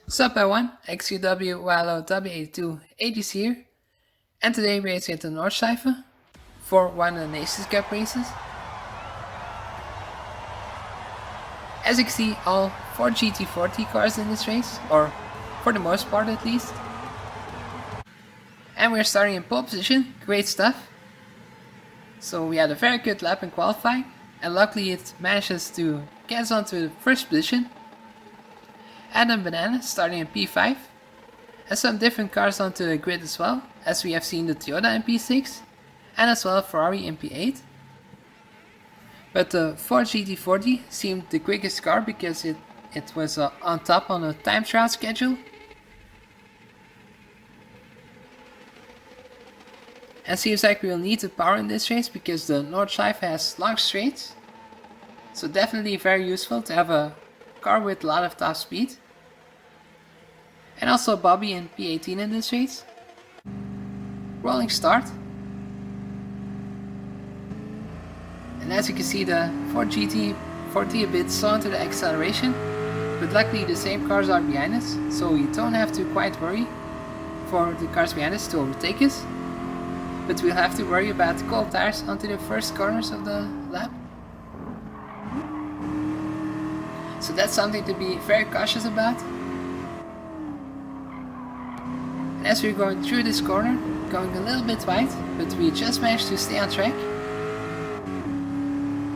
Sup everyone, XUW Wallo W82 80s here, and today we're racing at the Nordschleife for one of the Nations Cup races. As you can see, all 4 GT40 cars in this race, or for the most part at least. And we're starting in pole position, great stuff. So we had a very good lap in qualifying, and luckily it manages to get us onto the first position. Adam Banana starting in P5, and some different cars onto the grid as well, as we have seen the Toyota in P6, and as well Ferrari in P8. But the Ford GT40 seemed the quickest car because it was on top on a time trial schedule. And seems like we will need the power in this race because the Nordschleife has long straights. So definitely very useful to have a car with a lot of top speed. And also Bobby in P18 in this race. Rolling start. And as you can see, the Ford GT40 a bit slow into the acceleration, but luckily the same cars are behind us, so we don't have to quite worry for the cars behind us to overtake us. But we'll have to worry about cold tires onto the first corners of the lap. So that's something to be very cautious about. And as we're going through this corner, going a little bit wide, but we just managed to stay on track.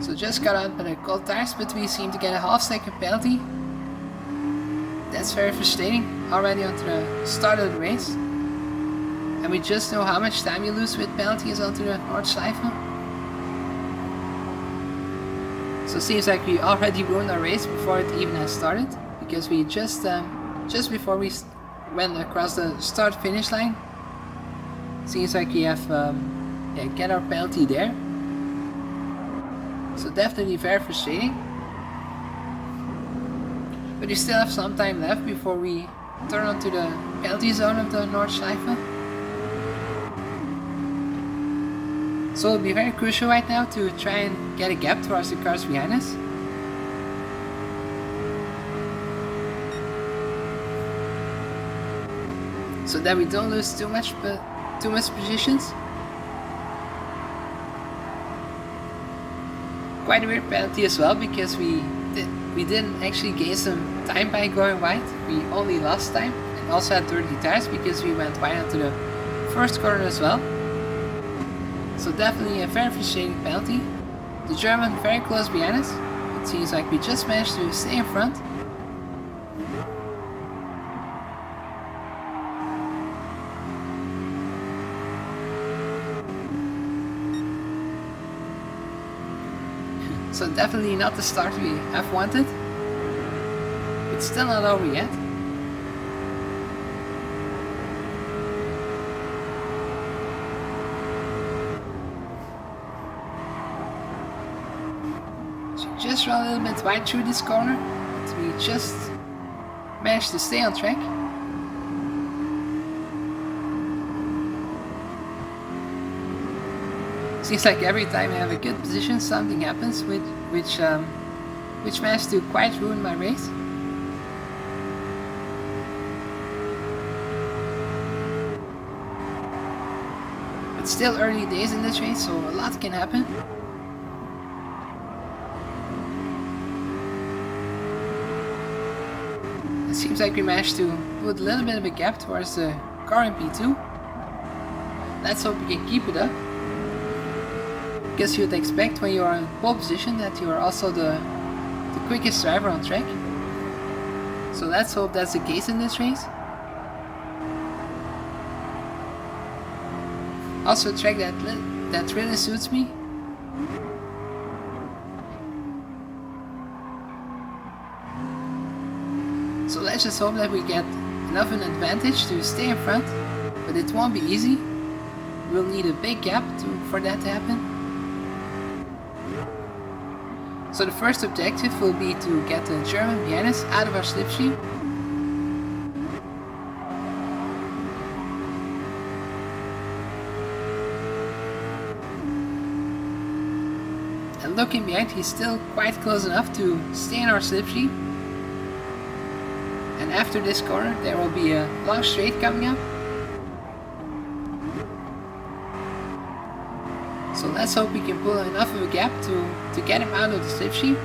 So just got out by the cold tires, but we seem to get a half-second penalty. That's very frustrating, already onto the start of the race. And we just know how much time you lose with penalties onto the Nordschleife. So it seems like we already ruined our race before it even has started, because we just before we went across the start-finish line, seems like we have get our penalty there. So definitely very frustrating. But we still have some time left before we turn onto the penalty zone of the Nordschleife. So it'll be very crucial right now to try and get a gap towards the cars behind us. So that we don't lose too much positions. Quite a weird penalty as well, because we didn't actually gain some time by going wide. We only lost time, and also had dirty tires because we went wide onto the first corner as well. So definitely a very frustrating penalty. The German very close behind us. It seems like we just managed to stay in front. So definitely not the start we have wanted. It's still not over yet. Just run a little bit wide through this corner, but we just managed to stay on track. Seems like every time I have a good position, something happens which managed to quite ruin my race. It's still early days in this race, so a lot can happen. It seems like we managed to put a little bit of a gap towards the car in P2. Let's hope we can keep it up. Because you'd expect when you are in pole position that you are also the quickest driver on track. So let's hope that's the case in this race. Also a track that really suits me. So let's just hope that we get enough of an advantage to stay in front, but it won't be easy. We'll need a big gap for that to happen. So the first objective will be to get the German behind us out of our slipstream. And looking behind, he's still quite close enough to stay in our slipstream. And after this corner there will be a long straight coming up. So let's hope we can pull enough of a gap to get him out of the slipstream.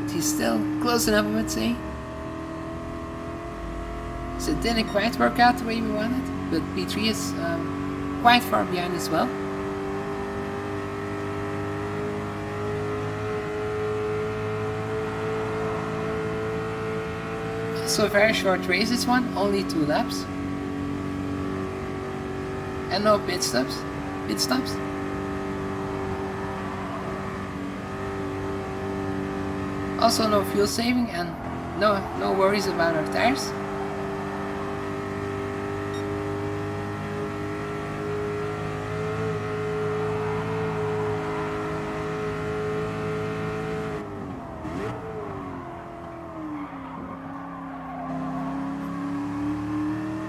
But he's still close enough, I would say. So it didn't quite work out the way we wanted, but P3 is quite far behind as well. Also a very short race this one, only 2 laps. And no pit stops. Also no fuel saving and no worries about our tires.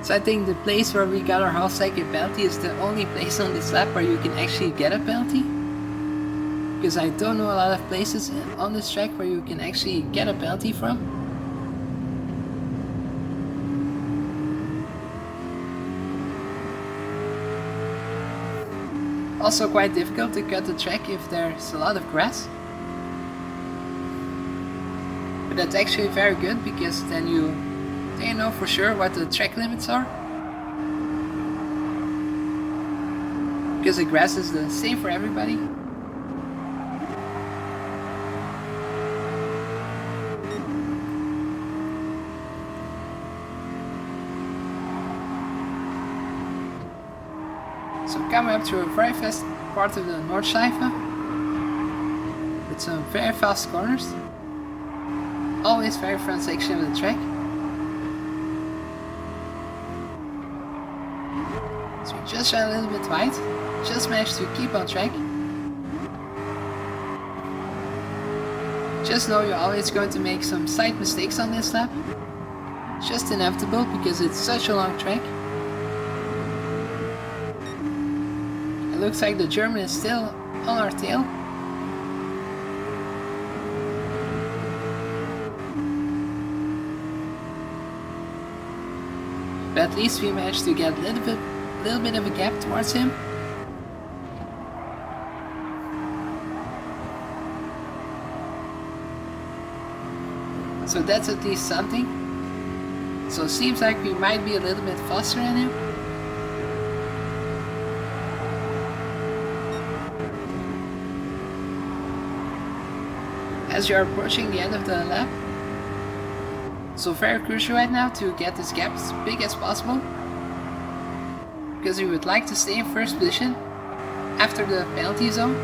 So I think the place where we got our half second penalty is the only place on this lap where you can actually get a penalty. Because I don't know a lot of places on this track where you can actually get a penalty from. Also quite difficult to cut the track if there's a lot of grass. But that's actually very good because then you know for sure what the track limits are. Because the grass is the same for everybody. So coming up to a very fast part of the Nordschleife with some very fast corners. Always very front section of the track. So we just ran a little bit wide, just managed to keep on track. Just know you're always going to make some slight mistakes on this lap. Just inevitable because it's such a long track. It looks like the German is still on our tail. But at least we managed to get a little bit of a gap towards him. So that's at least something. So it seems like we might be a little bit faster than him. As you are approaching the end of the lap. So very crucial right now to get this gap as big as possible. Because we would like to stay in first position after the penalty zone.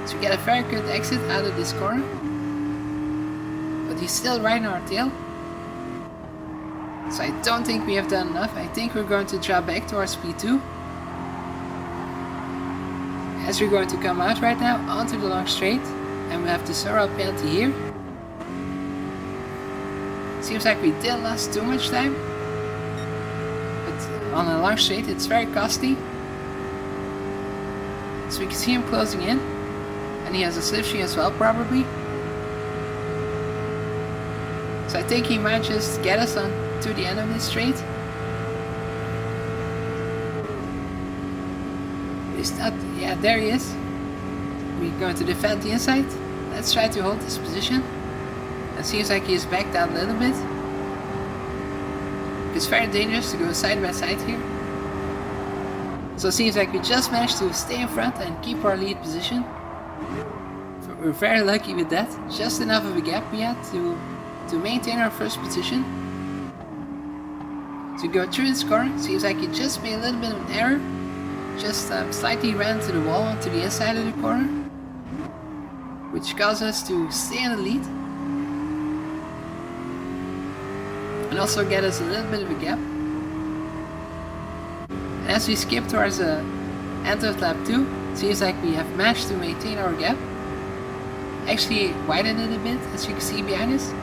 So we get a very good exit out of this corner. But he's still right on our tail. So I don't think we have done enough. I think we're going to drop back to our speed 2. As we're going to come out right now onto the long straight. And we have the Sorrow penalty here. Seems like we didn't lose too much time. But on a long straight it's very costly. So we can see him closing in. And he has a slipstream as well probably. So I think he might just get us on to the end of this straight. He's not, yeah, there he is. We're going to defend the inside. Let's try to hold this position. It seems like he's backed out a little bit. It's very dangerous to go side by side here. So it seems like we just managed to stay in front and keep our lead position. We're very lucky with that. Just enough of a gap we had to maintain our first position. To go through this corner, seems like he just made a little bit of an error. Just slightly ran into the wall onto the inside of the corner. Which caused us to stay in the lead. And also get us a little bit of a gap. And as we skip towards the end of lap 2, it seems like we have managed to maintain our gap. Actually widened it a bit, as you can see behind us.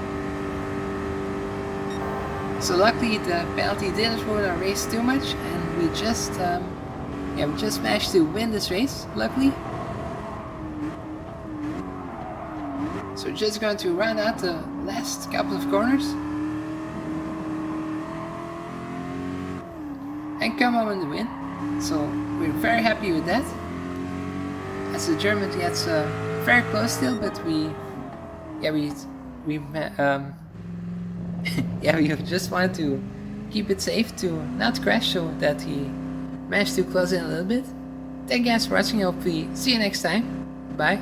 So luckily the penalty didn't ruin our race too much, and we just managed to win this race, luckily. So we're just going to round out the last couple of corners and come home in the win. So we're very happy with that. As the German gets very close still, but we just wanted to keep it safe to not crash, so that he managed to close in a little bit. Thank you guys for watching. Hopefully see you next time. Bye.